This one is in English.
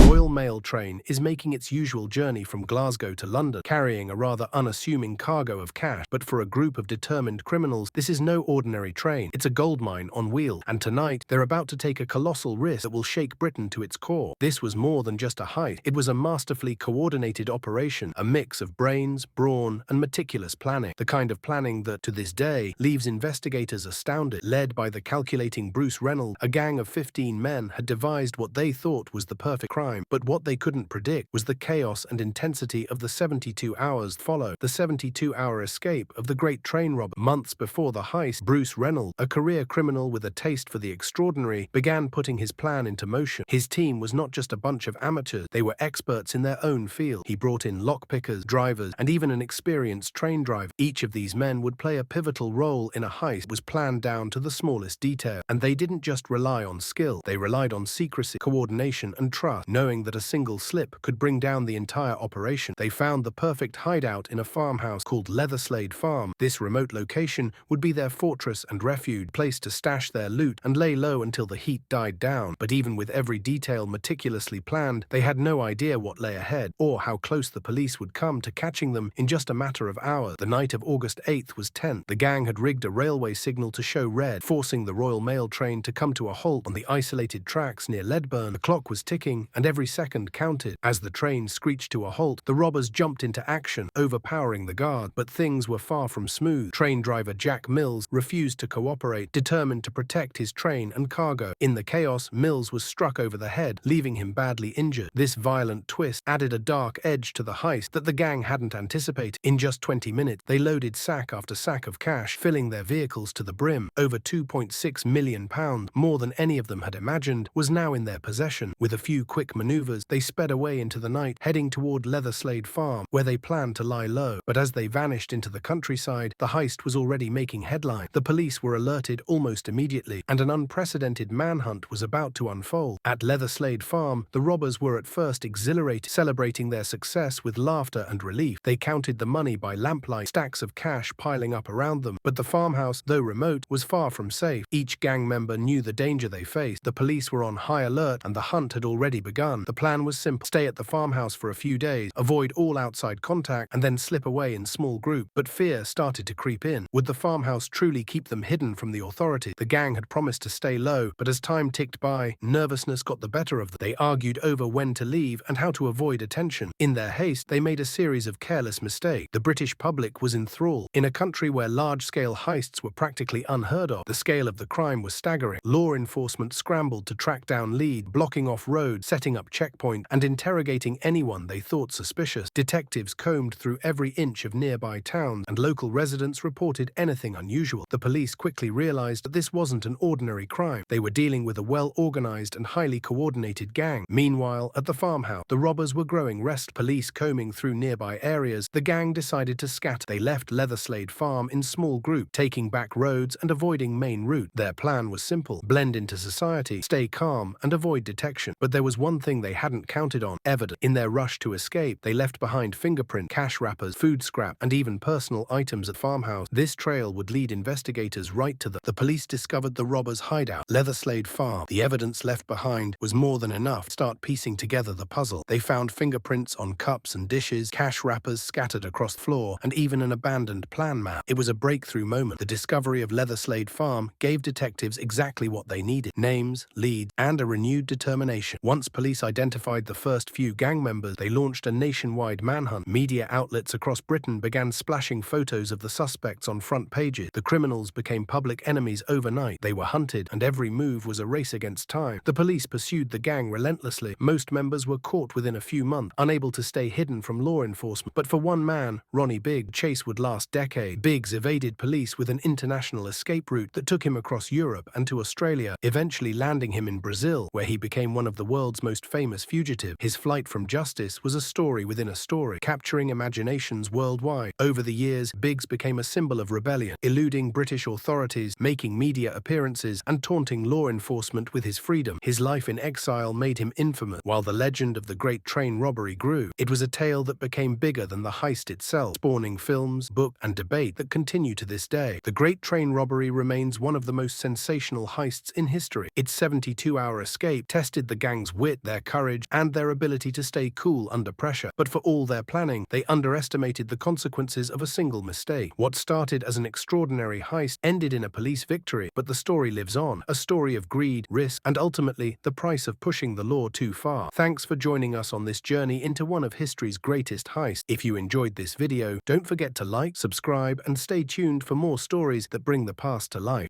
Royal Mail train is making its usual journey from Glasgow to London, carrying a rather unassuming cargo of cash. But for a group of determined criminals, this is no ordinary train. It's a goldmine on wheels. And tonight, they're about to take a colossal risk that will shake Britain to its core. This was more than just a heist. It was a masterfully coordinated operation, a mix of brains, brawn, and meticulous planning. The kind of planning that, to this day, leaves investigators astounded. Led by the calculating Bruce Reynolds, a gang of 15 men had devised what they thought was the perfect crime. But what they couldn't predict was the chaos and intensity of the 72 hours that followed. The 72-hour escape of the Great Train Robbery. Months before the heist, Bruce Reynolds, a career criminal with a taste for the extraordinary, began putting his plan into motion. His team was not just a bunch of amateurs, they were experts in their own field. He brought in lockpickers, drivers, and even an experienced train driver. Each of these men would play a pivotal role in a heist that was planned down to the smallest detail. And they didn't just rely on skill, they relied on secrecy, coordination, and trust. Knowing that a single slip could bring down the entire operation, they found the perfect hideout in a farmhouse called Leatherslade Farm. This remote location would be their fortress and refuge, place to stash their loot and lay low until the heat died down. But even with every detail meticulously planned, they had no idea what lay ahead, or how close the police would come to catching them in just a matter of hours. The night of August 8th was tense. The gang had rigged a railway signal to show red, forcing the Royal Mail train to come to a halt on the isolated tracks near Ledburn. The clock was ticking, and every second counted. As the train screeched to a halt, the robbers jumped into action, overpowering the guard. But things were far from smooth. Train driver Jack Mills refused to cooperate, determined to protect his train and cargo. In the chaos, Mills was struck over the head, leaving him badly injured. This violent twist added a dark edge to the heist that the gang hadn't anticipated. In just 20 minutes, they loaded sack after sack of cash, filling their vehicles to the brim. Over £2.6 million, more than any of them had imagined, was now in their possession. With a few quick maneuvers, they sped away into the night, heading toward Leatherslade Farm, where they planned to lie low. But as they vanished into the countryside, the heist was already making headlines. The police were alerted almost immediately, and an unprecedented manhunt was about to unfold. At Leatherslade Farm, the robbers were at first exhilarated, celebrating their success with laughter and relief. They counted the money by lamplight, stacks of cash piling up around them. But the farmhouse, though remote, was far from safe. Each gang member knew the danger they faced. The police were on high alert, and the hunt had already begun. The plan was simple: stay at the farmhouse for a few days, avoid all outside contact, and then slip away in small groups. But fear started to creep in. Would the farmhouse truly keep them hidden from the authorities? The gang had promised to stay low, but as time ticked by, nervousness got the better of them. They argued over when to leave and how to avoid attention. In their haste, they made a series of careless mistakes. The British public was enthralled. In a country where large-scale heists were practically unheard of, the scale of the crime was staggering. Law enforcement scrambled to track down leads, blocking off roads, setting up checkpoints, and interrogating anyone they thought suspicious. Detectives combed through every inch of nearby towns, and local residents reported anything unusual. The police quickly realized that this wasn't an ordinary crime. They were dealing with a well-organized and highly coordinated gang. Meanwhile, at the farmhouse, the robbers were growing restless. Police combing through nearby areas, the gang decided to scatter. They left Leatherslade Farm in small groups, taking back roads and avoiding main routes. Their plan was simple: blend into society, stay calm, and avoid detection. But there was one thing they hadn't counted on: evidence. In their rush to escape, they left behind fingerprints, cash wrappers, food scrap, and even personal items at the farmhouse. This trail would lead investigators right to them. The police discovered the robbers' hideout, Leatherslade Farm. The evidence left behind was more than enough to start piecing together the puzzle. They found fingerprints on cups and dishes, cash wrappers scattered across the floor, and even an abandoned plan map. It was a breakthrough moment. The discovery of Leatherslade Farm gave detectives exactly what they needed: names, leads, and a renewed determination. Once police identified the first few gang members, they launched a nationwide manhunt. Media outlets across Britain began splashing photos of the suspects on front pages. The criminals became public enemies overnight. They were hunted, and every move was a race against time. The police pursued the gang relentlessly. Most members were caught within a few months, unable to stay hidden from law enforcement. But for one man, Ronnie Biggs, the chase would last decades. Biggs evaded police with an international escape route that took him across Europe and to Australia, eventually landing him in Brazil, where he became one of the world's most famous fugitives. His flight from justice was a story within a story, capturing imaginations worldwide. Over the years, Biggs became a symbol of rebellion, eluding British authorities, making media appearances, and taunting law enforcement with his freedom. His life in exile made him infamous, while the legend of the Great Train Robbery grew. It was a tale that became bigger than the heist itself, spawning films, books, and debate that continue to this day. The Great Train Robbery remains one of the most sensational heists in history. Its 72-hour escape tested the gang's wit, their their courage, and their ability to stay cool under pressure. But for all their planning, they underestimated the consequences of a single mistake. What started as an extraordinary heist ended in a police victory, but the story lives on, a story of greed, risk, and ultimately the price of pushing the law too far. Thanks for joining us on this journey into one of history's greatest heists. If you enjoyed this video, don't forget to like, subscribe, and stay tuned for more stories that bring the past to life.